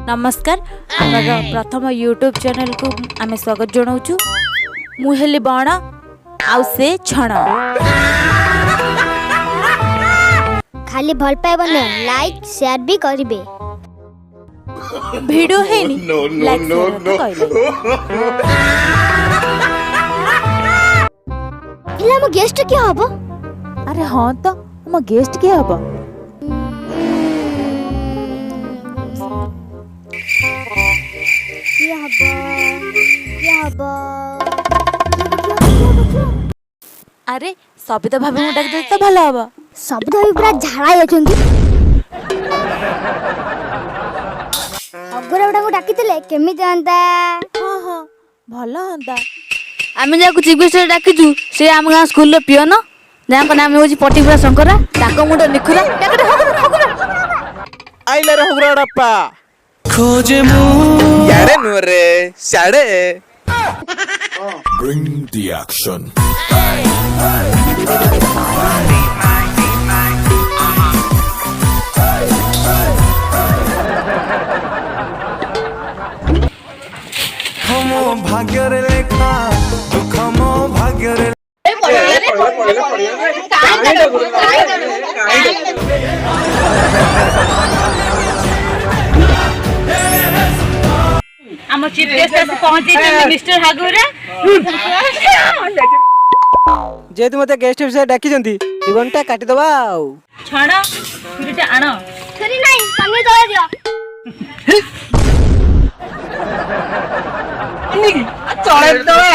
नमस्कार आमर प्रथम यूट्यूब चैनल को आम स्वागत जनाऊँ मुहेली बण आउ से छण खाली भल पाइबने लाइक शेयर भी करिवे वीडियो है नी लाइक शेयर कहले इला मो गेस्ट क्या हबो अरे हाँ तो हम गेस्ट के हबो क्या हबो अरे सबिता भाभी डाक दे तो भलो हबो सब तो पूरा झाड़ा जाछंती अगरा उडा को डाकितले केमी जानता हाँ हाँ भलो हंता आमे जाकु चीफ गेस्ट डाकिजु से आम गाँ स्कूल रो पियन जाको नाम होची पटिपुरा शंकरा ताको मुंड निखुरा आइले रे हुगराडप्पा खोजे मु यारे नुरे साडे bring the action हमो भाग्यरे लेखा दुख मो भाग्यरे हम चीफ गेस्ट आसी पहुंचे मिस्टर हागुरा जेतु मते गेस्ट से डाकी जंती जीवनटा काटी दबा आउ छण छुरीटा आण छुरी नहीं संगे दवा दियो चले दबा